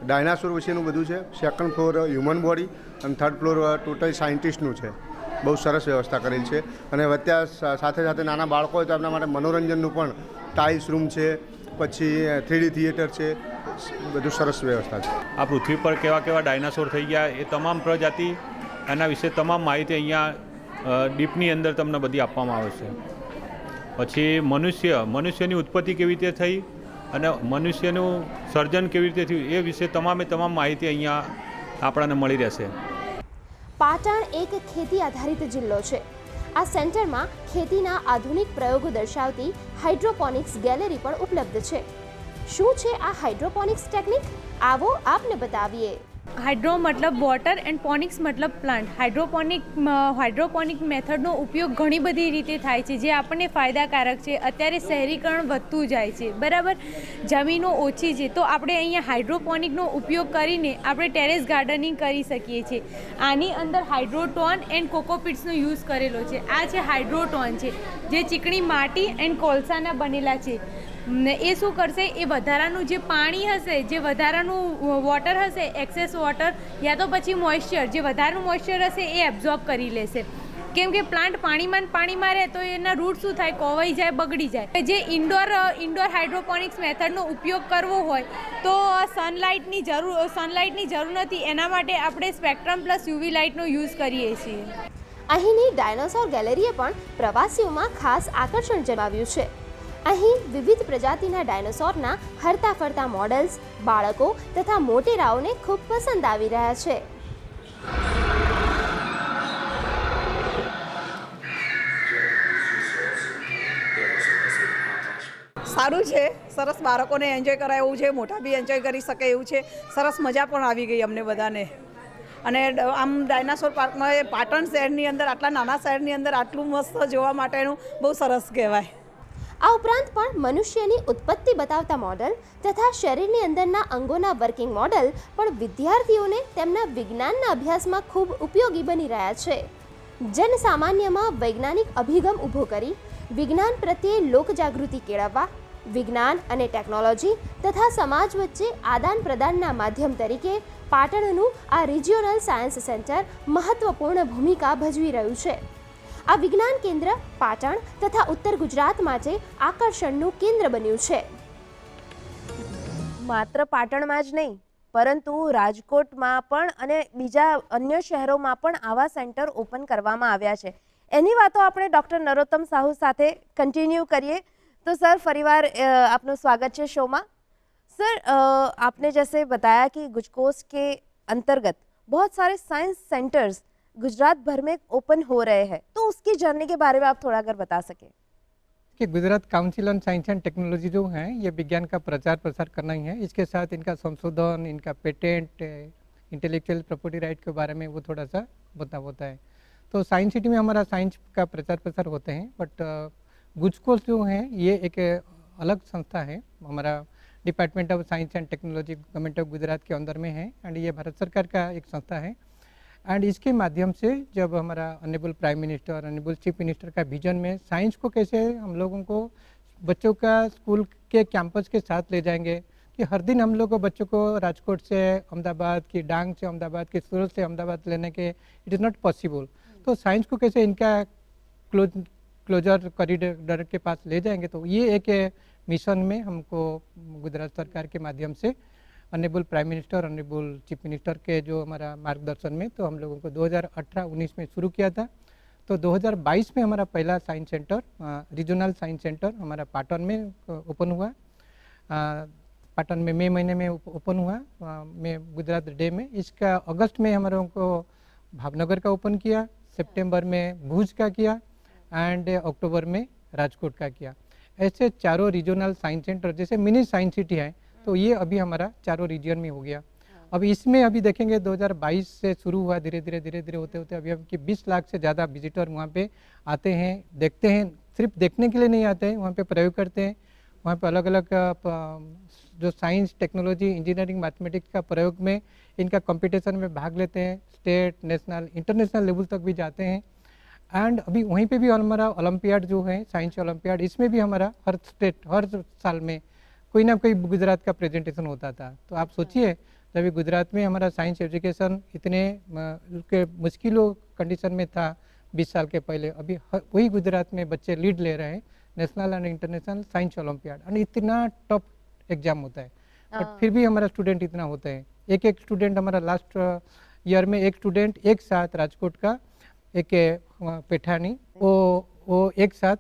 ડાયનાસોર વિશેનું બધું છે, સેકન્ડ ફ્લોર હ્યુમન બોડી અને થર્ડ ફ્લોર ટોટલ સાયન્ટિસ્ટનું છે. બહુ સરસ વ્યવસ્થા કરેલ છે. અને અત્યારે સાથે સાથે નાના બાળકો હોય તો એમના માટે મનોરંજનનું પણ ટાઇલ્સ રૂમ છે, પછી 3D થિયેટર છે, બધું સરસ વ્યવસ્થા છે. આ પૃથ્વી પર કેવા કેવા ડાયનાસોર થઈ ગયા એ તમામ પ્રજાતિ, એના વિશે તમામ માહિતી અહીંયા ડીપની અંદર તમને બધી આપવામાં આવે છે. પછી મનુષ્યની ઉત્પત્તિ કેવી રીતે થઈ અને મનુષ્યનું સર્જન કેવી રીતે થયું એ વિશે તમામે તમામ માહિતી અહીંયા આપણને મળી રહેશે. પાટણ એક ખેતી આધારિત જિલ્લો છે. આ સેન્ટરમાં ખેતીના આધુનિક પ્રયોગો દર્શાવતી હાઇડ્રોપોનિક્સ ગેલેરી પણ ઉપલબ્ધ છે. શું છે આ હાઇડ્રોપોનિક્સ ટેકનિક? આવો આપને બતાવીએ. હાઇડ્રો મતલબ વોટર એન્ડ પોનિક્સ મતલબ પ્લાન્ટ. હાઇડ્રોપોનિક મેથડનો ઉપયોગ ઘણી બધી રીતે થાય છે, જે આપણને ફાયદાકારક છે. અત્યારે શહેરીકરણ વધતું જાય છે, બરાબર, જમીનો ઓછી છે, તો આપણે અહીંયા હાઇડ્રોપોનિકનો ઉપયોગ કરીને આપણે ટેરેસ ગાર્ડનિંગ કરી શકીએ છીએ. આની અંદર હાઇડ્રોટોન એન્ડ કોકોપીટ્સનો યુઝ કરેલો છે. આ છે હાઇડ્રોટોન છે, જે ચીકણી માટી એન્ડ કોલસાના બનેલા છે. એ શું કરશે, એ વધારાનું જે પાણી હશે, જે વધારાનું વોટર હશે, એક્સેસ વોટર યા તો પછી મોઇશ્ચર, જે વધારાનું મોઇશ્ચર હશે એ એબ્ઝોર્બ કરી લેશે. કેમ કે પ્લાન્ટ પાણીમાં રહે તો એના રૂટ શું થાય, કોવાઈ જાય, બગડી જાય. જે ઇન્ડોર હાઇડ્રોપોનિક્સ મેથડનો ઉપયોગ કરવો હોય તો સનલાઇટની જરૂર નથી. એના માટે આપણે સ્પેક્ટ્રમ પ્લસ યુવી લાઇટનો યુઝ કરીએ છીએ. અહીંની ડાયનોસોર ગેલેરીએ પણ પ્રવાસીઓમાં ખાસ આકર્ષણ જમાવ્યું છે. અહીં વિવિધ પ્રજાતિના ડાયનોસોરના હરતા ફરતા મોડલ્સ બાળકો તથા મોટેરાઓને ખૂબ પસંદ આવી રહ્યા છે. સારું છે, સરસ, બાળકોને એન્જોય કરાય એવું છે, મોટા બી એન્જોય કરી શકે એવું છે. સરસ મજા પણ આવી ગઈ અમને બધાને. અને આમ ડાયનાસોર પાર્કમાં પાટણ શહેરની અંદર, આટલા નાના શહેરની અંદર આટલું મસ્ત જોવા માટેનું બહુ સરસ કહેવાય. આ ઉપરાંત પણ મનુષ્યની ઉત્પત્તિ બતાવતા મોડલ તથા શરીરની અંદરના અંગોના વર્કિંગ મોડલ પણ વિદ્યાર્થીઓને તેમના વિજ્ઞાનના અભ્યાસમાં ખૂબ ઉપયોગી બની રહ્યા છે. જનસામાન્યમાં વૈજ્ઞાનિક અભિગમ ઊભો કરી વિજ્ઞાન પ્રત્યે લોકજાગૃતિ કેળવવા, વિજ્ઞાન અને ટેકનોલોજી તથા સમાજ વચ્ચે આદાન પ્રદાનના માધ્યમ તરીકે પાટણનું આ રિજિયોનલ સાયન્સ સેન્ટર મહત્વપૂર્ણ ભૂમિકા ભજવી રહ્યું છે. આ વિજ્ઞાન કેન્દ્ર પાટણ તથા ઉત્તર ગુજરાત માટે આકર્ષણનું કેન્દ્ર બન્યું છે. માત્ર પાટણમાં જ નહીં પરંતુ રાજકોટમાં પણ અને બીજા અન્ય શહેરોમાં પણ આવા સેન્ટર ઓપન કરવામાં આવ્યા છે. એની વાતો આપણે ડૉક્ટર નરોત્તમ સાહુ સાથે કન્ટિન્યू करिए. तो सर परिवार आपका स्वागत है शो में. सर आपने जैसे बताया कि गुजकोस के अंतर्गत बहुत सारे साइंस सेंटर्स गुजरात भर में ओपन हो रहे हैं, तो उसकी जर्नी के बारे में आप थोड़ा अगर बता सकें. कि Gujarat council on science and technology जो है ये विज्ञान का प्रचार प्रसार करना ही है. इसके साथ इनका संशोधन, इनका पेटेंट, इंटेलेक्चुअल प्रॉपर्टी राइट के बारे में वो थोड़ा सा होता है. तो साइंस सिटी में हमारा साइंस का प्रचार प्रसार होते हैं. बट गुजकोस जो है ये एक अलग संस्था है. हमारा department of science and technology government of Gujarat के अंदर में है एंड ये भारत सरकार का एक संस्था है. एंड इसके माध्यम से जब हमारा honourable prime minister, honourable chief minister का विजन में साइंस को कैसे हम लोगों को बच्चों का स्कूल के कैंपस के साथ ले जाएंगे कि हर दिन हम लोग को बच्चों को राजकोट से अहमदाबाद की, डांग से अहमदाबाद की, सूरत से अहमदाबाद लेने के इट इज़ नॉट पॉसिबल. तो साइंस को कैसे इनका क्लोजर कॉरिडोर के पास ले जाएंगे, तो ये एक मिशन में हमको गुजरात सरकार के माध्यम से honourable prime minister, honourable chief minister के जो हमारा मार्गदर्शन में तो हम लोगों को 2018-19 में शुरू किया था. तो 2022 में हमारा पहला science centre, regional science centre हमारा पाटन में ओपन हुआ. पाटन में मई महीने में ओपन हुआ, में गुजरात डे में. इसका अगस्त में हमारे को भावनगर का ओपन किया, सितंबर में भुज का किया एंड अक्टूबर में राजकोट का किया. ऐसे चारों रीजनल साइंस सेंटर जैसे मिनी साइंस सिटी है, तो ये अभी हमारा चारों रीजन में हो गया. अब इसमें अभी देखेंगे 2022 से शुरू हुआ, धीरे धीरे होते होते अभी हम कि 20 लाख से ज़्यादा विजिटर वहाँ पे आते हैं, देखते हैं. सिर्फ देखने के लिए नहीं आते हैं, वहाँ पे प्रयोग करते हैं. वहाँ पे अलग अलग जो साइंस, टेक्नोलॉजी, इंजीनियरिंग, मैथमेटिक्स का प्रयोग में इनका कंपटीशन में भाग लेते हैं. स्टेट, नेशनल, इंटरनेशनल लेवल तक भी जाते हैं. एंड अभी वहीं पे भी हमारा ओलंपियाड जो है, साइंस ओलंपियाड, इसमें भी हमारा हर साल में कोई ना कोई गुजरात का प्रेजेंटेशन होता था. तो आप सोचिए जब गुजरात में हमारा साइंस एजुकेशन इतने मुश्किलों कंडीशन में था 20 साल के पहले, अभी वही गुजरात में बच्चे लीड ले रहे हैं national and international science olympiad. And इतना टफ एग्जाम होता है, बट फिर भी हमारा स्टूडेंट इतना होता है. एक स्टूडेंट हमारा लास्ट ईयर में एक स्टूडेंट एक साथ राजकोट का, एक पेठानी, वो एक साथ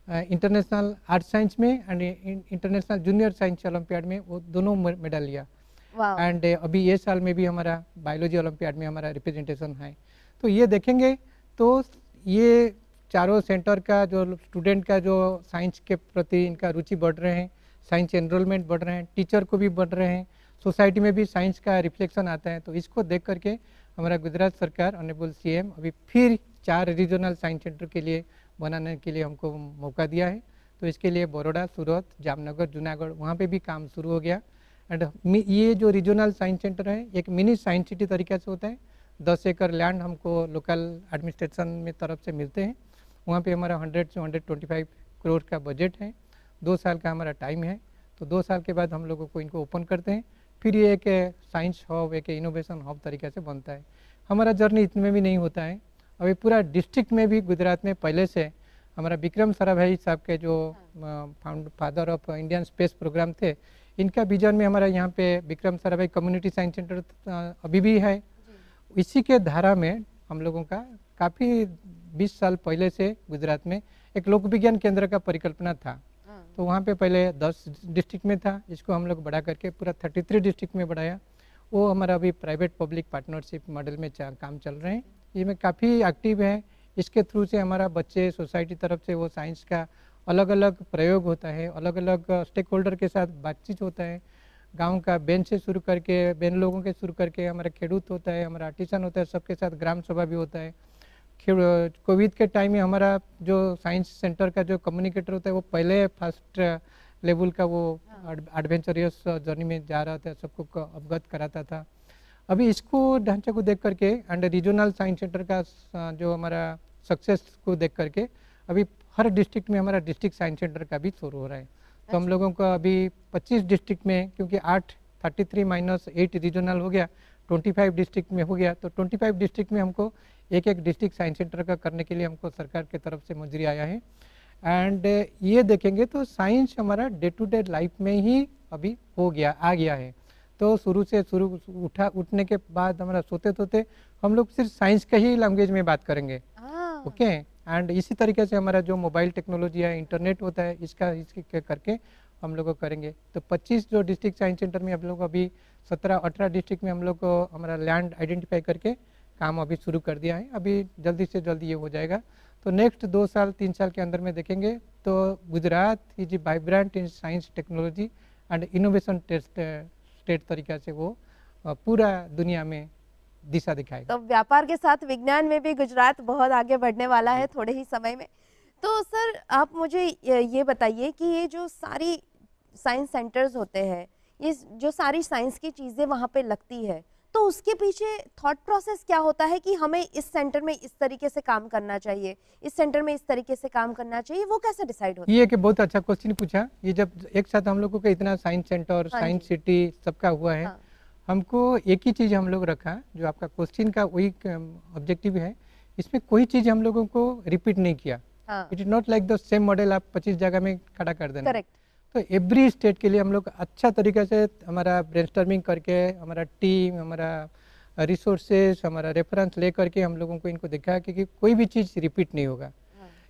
इंटरनेशनल आर्ट साइंस में and international junior science olympiad में वो दोनों मेडल लिया. एंड अभी ये साल में भी हमारा बायोलॉजी ओलंपियाड में हमारा रिप्रेजेंटेशन है. तो ये देखेंगे तो ये चारों सेंटर का जो स्टूडेंट का जो साइंस के प्रति इनका रुचि बढ़ रहे हैं, साइंस एनरोलमेंट बढ़ रहे हैं, टीचर को भी बढ़ रहे हैं, सोसाइटी में भी साइंस का रिफ्लेक्शन आता है. तो इसको देख करके हमारा गुजरात सरकार, ऑनरेबल सीएम अभी फिर 4 रीजनल साइंस सेंटर के लिए बनाने के लिए हमको मौका दिया है. तो इसके लिए बड़ौदा, सूरत, जामनगर, जूनागढ़ वहाँ पे भी काम शुरू हो गया. एंड ये जो रीजनल साइंस सेंटर है एक मिनी साइंस सिटी तरीके से होता है. 10 एकड़ लैंड हमको लोकल एडमिनिस्ट्रेशन में तरफ से मिलते हैं. वहाँ पे हमारा 100 से 125 करोड़ का बजट है. 2 साल का हमारा टाइम है. तो 2 साल के बाद हम लोगों को इनको ओपन करते हैं. फिर ये एक साइंस हब, एक इनोवेशन हब तरीके से बनता है. हमारा जर्नी इतने में भी नहीं होता है. अभी पूरा डिस्ट्रिक्ट में भी गुजरात में पहले से हमारा विक्रम साराभाई साहब के जो father of Indian space programme थे, इनका विजन में हमारा यहाँ पे Vikram Sarabhai community science centre अभी भी है. इसी के धारा में हम लोगों का काफ़ी 20 साल पहले से गुजरात में एक लोक विज्ञान केंद्र का परिकल्पना था. तो वहाँ पे पहले 10 डिस्ट्रिक्ट में था, इसको हम लोग बढ़ा करके पूरा 33 डिस्ट्रिक्ट में बढ़ाया. वो हमारा अभी प्राइवेट पब्लिक पार्टनरशिप मॉडल में काम चल रहे हैं. ये में काफ़ी एक्टिव है. इसके थ्रू से हमारा बच्चे सोसाइटी तरफ से वो साइंस का अलग अलग प्रयोग होता है, अलग अलग स्टेक होल्डर के साथ बातचीत होता है. गांव का बेन से शुरू करके, बेन लोगों के शुरू करके हमारा खेडूत होता है, हमारा आर्टिसन होता है, सबके साथ ग्राम सभा भी होता है. कोविड के टाइम में हमारा जो साइंस सेंटर का जो कम्युनिकेटर होता है वो पहले फर्स्ट लेवल का वो एडवेंचरियस जर्नी में जा रहा था, सबको अवगत कराता था. अभी इसको ढांचे को देख करके एंड रीजनल साइंस सेंटर का जो हमारा सक्सेस को देख करके अभी हर डिस्ट्रिक्ट में हमारा डिस्ट्रिक्ट साइंस सेंटर का भी शुरू हो रहा है. तो हम लोगों का अभी 25 डिस्ट्रिक्ट में, क्योंकि 33 - 8 रीजनल हो गया, 25 डिस्ट्रिक्ट में हो गया. तो 25 डिस्ट्रिक्ट में हमको एक एक डिस्ट्रिक्ट साइंस सेंटर का करने के लिए हमको सरकार की तरफ से मंजूरी आया है। एंड ये देखेंगे तो साइंस हमारा डे टू डे लाइफ में ही अभी आ गया है। तो उठने के बाद हमारा सोते सोते हम लोग सिर्फ साइंस का ही लैंग्वेज में बात करेंगे। ओके एंड इसी तरीके से हमारा जो मोबाइल टेक्नोलॉजी है, इंटरनेट होता है, इसके करके हम लोग को करेंगे। तो 25 जो डिस्ट्रिक्ट साइंस सेंटर में हम लोग अभी 17-18 डिस्ट्रिक्ट में हम लोग को हमारा लैंड आइडेंटिफाई करके काम अभी शुरू कर दिया है। अभी जल्दी से जल्दी ये हो जाएगा। तो नेक्स्ट 2 साल 3 साल के अंदर में देखेंगे तो Gujarat is vibrant in science technology and innovation state तरीका से वो पूरा दुनिया में दिशा दिखाएगा। तो व्यापार के साथ विज्ञान में भी गुजरात बहुत आगे बढ़ने वाला है थोड़े ही समय में। तो सर आप मुझे ये बताइए कि ये जो सारी साइंस सेंटर्स होते हैं, ये जो सारी साइंस की चीज़ें वहाँ पे लगती है, तो उसके पीछे थॉट प्रोसेस क्या होता है कि हमें इस सेंटर में इस तरीके से काम करना चाहिए, इस सेंटर में इस तरीके से काम करना चाहिए, वो कैसे डिसाइड होता है? ये कि बहुत अच्छा क्वेश्चन पूछा। ये जब एक साथ हम लोगों को इतना साइंस सेंटर, साइंस सिटी सबका हुआ है, हमको एक ही चीज़ हम लोग रखा, जो आपका क्वेश्चन का वही ऑब्जेक्टिव है। इसमें कोई चीज़ हम लोगों को रिपीट नहीं किया। It is not like the same model आप 25 जगह में खड़ा कर देना। करेक्ट। तो एवरी स्टेट के लिए हम लोग अच्छा तरीके से हमारा ब्रेनस्टॉर्मिंग करके, हमारा टीम, हमारा रिसोर्सेज, हमारा रेफरेंस ले करके हम लोगों को इनको देखा कि कोई भी चीज़ रिपीट नहीं होगा।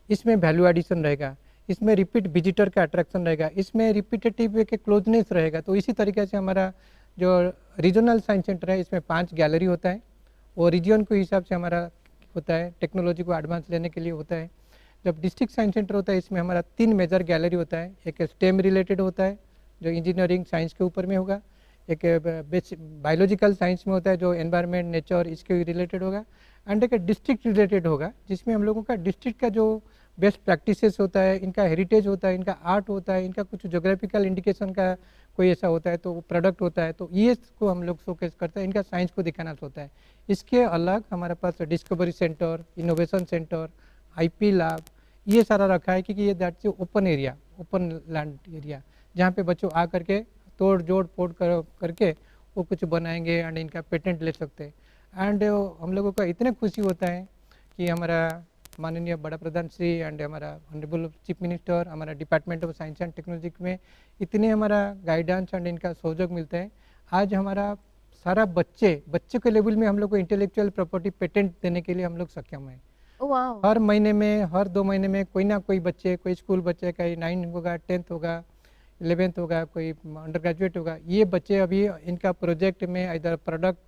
इसमें वैल्यू एडिशन रहेगा, इसमें रिपीट विजिटर का अट्रैक्शन रहेगा, इसमें रिपीटेटिव के क्लोजनेस रहेगा। तो इसी तरीके से हमारा जो रीजनल साइंस सेंटर है, इसमें 5 गैलरी होता है और रीजन के हिसाब से हमारा होता है, टेक्नोलॉजी को एडवांस लेने के लिए होता है। जब डिस्ट्रिक्ट साइंस सेंटर होता है, इसमें हमारा 3 मेजर गैलरी होता है। एक स्टेम रिलेटेड होता है जो इंजीनियरिंग साइंस के ऊपर में होगा, एक बायोलॉजिकल साइंस में होता है जो एनवायरनमेंट, नेचर इसके रिलेटेड होगा, एंड एक डिस्ट्रिक्ट रिलेटेड होगा जिसमें हम लोगों का डिस्ट्रिक्ट का जो बेस्ट प्रैक्टिसेस होता है, इनका हेरिटेज होता है, इनका आर्ट होता है, इनका कुछ जोग्राफिकल इंडिकेशन का कोई ऐसा होता है तो प्रोडक्ट होता है, तो ये को हम लोग शोकेस करते हैं, इनका साइंस को दिखाना होता है। इसके अलग हमारे पास discovery centre, innovation centre, IP lab, ये सारा रखा है क्योंकि ये that's open area, open land area, जहाँ पे बच्चों आ करके तोड़ जोड़ फोड़ करके वो कुछ बनाएंगे एंड इनका पेटेंट ले सकते हैं। एंड हम लोगों को इतने खुशी होता है कि हमारा माननीय बड़ा प्रधान श्री एंड हमारा ऑनरेबल चीफ मिनिस्टर, हमारा department of science and technology में इतने हमारा गाइडेंस एंड इनका सहयोग मिलता है। आज हमारा सारा बच्चे के लेवल में हम लोग को इंटेलेक्चुअल प्रॉपर्टी पेटेंट देने के लिए हम लोग सक्षम है। हर महीने में, हर 2 महीने में कोई ना कोई बच्चे, कोई स्कूल बच्चे, कहीं 9 होगा, 10th होगा, 11th होगा, कोई अंडर ग्रेजुएट होगा, ये बच्चे अभी इनका प्रोजेक्ट में इधर प्रोडक्ट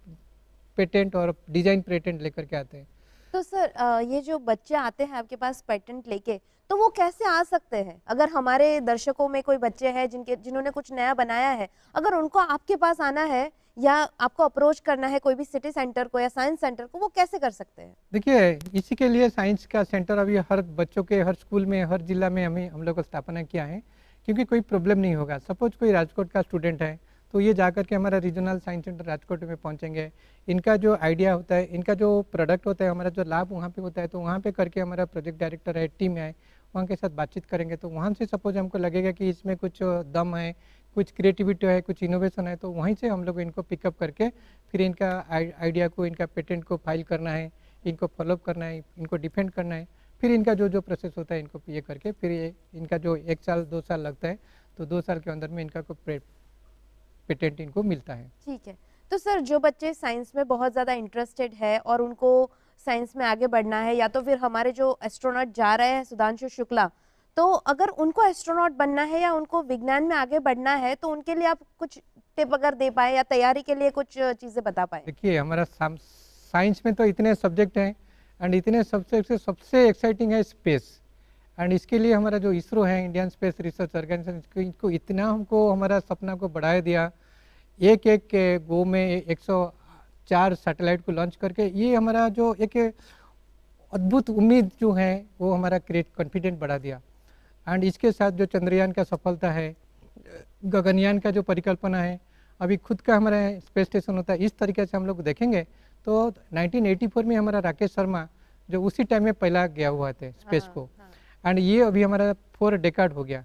पेटेंट और डिजाइन पेटेंट लेकर के आते हैं। तो सर ये जो बच्चे आते हैं आपके पास पेटेंट लेके, तो वो कैसे आ सकते हैं? अगर हमारे दर्शकों में कोई बच्चे हैं जिन्होंने कुछ नया बनाया है, अगर उनको आपके पास आना है या आपको अप्रोच करना है कोई भी सिटी सेंटर को या साइंस सेंटर को, वो कैसे कर सकते हैं? देखिए, इसी के लिए साइंस का सेंटर अभी हर बच्चों के हर स्कूल में, हर जिला में हम लोग को स्थापना किया है, क्योंकि कोई प्रॉब्लम नहीं होगा। सपोज कोई राजकोट का स्टूडेंट है तो ये जाकर के हमारा रीजनल साइंस सेंटर राजकोट में पहुंचेंगे, इनका जो आइडिया होता है, इनका जो प्रोडक्ट होता है, हमारा जो लाभ वहाँ पे होता है, तो वहाँ पे करके हमारा प्रोजेक्ट डायरेक्टर है, टीम है, वहाँ के साथ बातचीत करेंगे। तो वहाँ से सपोज हमको लगेगा कि इसमें कुछ दम है, कुछ क्रिएटिविटी है, कुछ इनोवेशन है, तो वहीं से हम लोग इनको पिकअप करके फिर इनका आइडिया को, इनका पेटेंट को फाइल करना है, इनको फॉलोअप करना है, इनको डिफेंड करना है, फिर इनका जो प्रोसेस होता है इनको ये करके फिर ये इनका जो 1 साल 2 साल लगता है, तो 2 साल के अंदर में इनका पेटेंट इनको मिलता है। ठीक है। तो सर जो बच्चे साइंस में बहुत ज़्यादा इंटरेस्टेड है और उनको साइंस में आगे बढ़ना है, या तो फिर हमारे जो एस्ट्रोनॉट जा रहे हैं सुधांशु शुक्ला, तो अगर उनको एस्ट्रोनॉट बनना है या उनको विज्ञान में आगे बढ़ना है, तो उनके लिए आप कुछ टिप अगर दे पाए या तैयारी के लिए कुछ चीज़ें बता पाए? देखिए, हमारा साइंस में तो इतने सब्जेक्ट हैं एंड इतने सब्जेक्ट से सबसे एक्साइटिंग है स्पेस, एंड इसके लिए हमारा जो इसरो है, इंडियन स्पेस रिसर्च ऑर्गेनाइजेशन, इनको इतना हमको हमारा सपना को बढ़ाया दिया। एक गो में 104 सैटेलाइट को लॉन्च करके ये हमारा जो एक अद्भुत उम्मीद जो है वो हमारा कॉन्फिडेंट बढ़ा दिया। एंड इसके साथ जो चंद्रयान का सफलता है, गगनयान का जो परिकल्पना है, अभी खुद का हमारा स्पेस स्टेशन होता है, इस तरीके से हम लोग देखेंगे तो 1984 में हमारा राकेश शर्मा जो उसी टाइम में पहला गया हुआ थे स्पेस को, एंड ये अभी हमारा 4 डेकेड हो गया।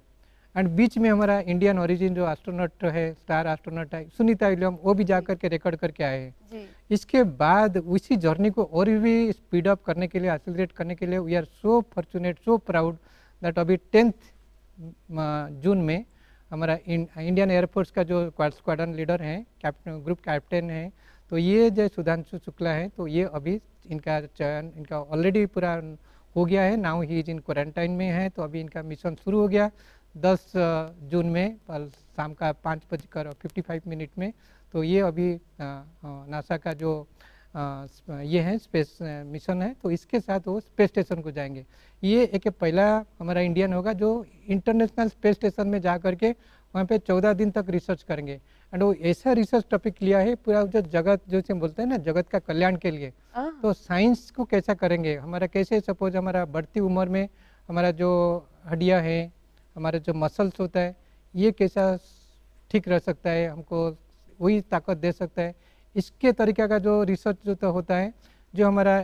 एंड बीच में हमारा इंडियन ओरिजिन जो एस्ट्रोनॉट है, स्टार एस्ट्रोनॉट है, सुनीता विलियम, वो भी जा करके रिकॉर्ड करके आए हैं। जी इसके बाद उसी जर्नी को और भी स्पीड अप करने के लिए, एक्सेलरेट करने के लिए we are so fortunate, so proud that अभी 10th जून में हमारा इंडियन एयरफोर्स का जो स्क्वाड्रन लीडर हैं, कैप्टन, ग्रुप कैप्टन हैं, तो ये जो सुधांशु शुक्ला है, तो ये अभी इनका चयन, इनका ऑलरेडी पूरा हो गया है। Now he is in quarantine में है, तो अभी इनका मिशन शुरू हो गया 10 जून में शाम का 5:55 में। तो ये अभी नासा का जो ये है स्पेस मिशन है, तो इसके साथ वो स्पेस स्टेशन को जाएंगे। ये एक पहला हमारा इंडियन होगा जो इंटरनेशनल स्पेस स्टेशन में जा करके वहाँ पे 14 दिन तक रिसर्च करेंगे। एंड वो ऐसा रिसर्च टॉपिक लिया है पूरा जो जगत, जो से बोलते हैं ना, जगत का कल्याण के लिए। तो साइंस को कैसा करेंगे, हमारा कैसे, सपोज हमारा बढ़ती उम्र में हमारा जो हड्डियाँ हैं, हमारा जो मसल्स होता है, ये कैसा ठीक रह सकता है, हमको वही ताकत दे सकता है। इसके तरीके का जो रिसर्च जो तो होता है, जो हमारा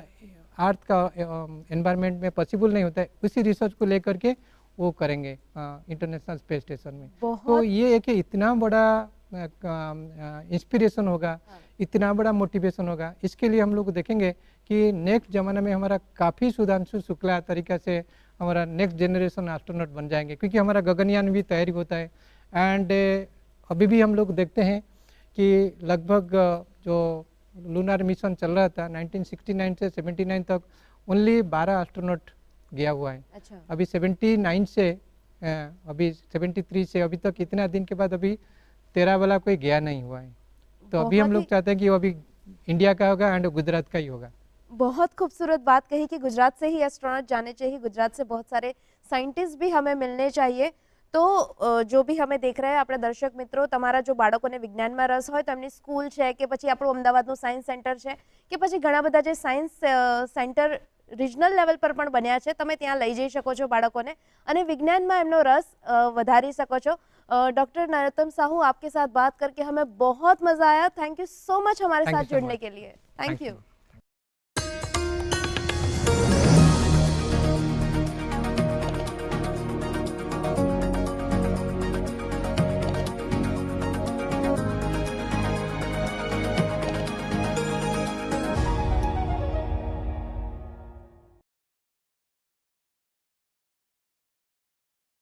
अर्थ का एनवायरनमेंट में पॉसिबल नहीं होता है, उसी रिसर्च को लेकर के वो करेंगे इंटरनेशनल स्पेस स्टेशन में। तो ये एक इतना बड़ा इंस्पिरेशन होगा, इतना बड़ा मोटिवेशन होगा। इसके लिए हम लोग देखेंगे कि नेक्स्ट ज़माने में हमारा काफ़ी सुधांशु शुक्ला तरीका से हमारा नेक्स्ट जनरेशन एस्ट्रोनॉट बन जाएंगे, क्योंकि हमारा गगनयान भी तैयारी होता है। एंड अभी भी हम लोग देखते हैं कि लगभग जो लूनर मिशन चल रहा था 1969 से 79 तक ओनली 12 एस्ट्रोनॉट गया हुआ है। अच्छा। अभी 79 से अभी 73 से अभी तक इतना दिन के बाद अभी 13 वाला कोई गया नहीं हुआ है। तो अभी हम लोग चाहते हैं कि वो अभी इंडिया का होगा एंड गुजरात का ही होगा। बहुत खूबसूरत बात कही कि गुजरात से ही एस्ट्रोनॉट जाने चाहिए, गुजरात से बहुत सारे साइंटिस्ट भी हमें मिलने चाहिए। तो जो भी हमें देख रहे हैं अपने दर्शक મિત્રો, તમારા જો બાળકોને વિજ્ઞાનમાં રસ હોય તો એમની સ્કૂલ છે કે પછી આપણું અમદાવાદનું સાયન્સ સેન્ટર છે કે પછી ઘણા બધા જે સાયન્સ સેન્ટર રિજનલ લેવલ પર પણ બન્યા છે, તમે ત્યાં લઈ જઈ શકો છો બાળકોને અને વિજ્ઞાનમાં એમનો રસ વધારી શકો છો। डॉक्टर नरोत्तम साहू, आपके साथ बात करके हमें बहुत मजा आया। थैंक यू सो मच हमारे साथ जुड़ने के लिए। Thank you.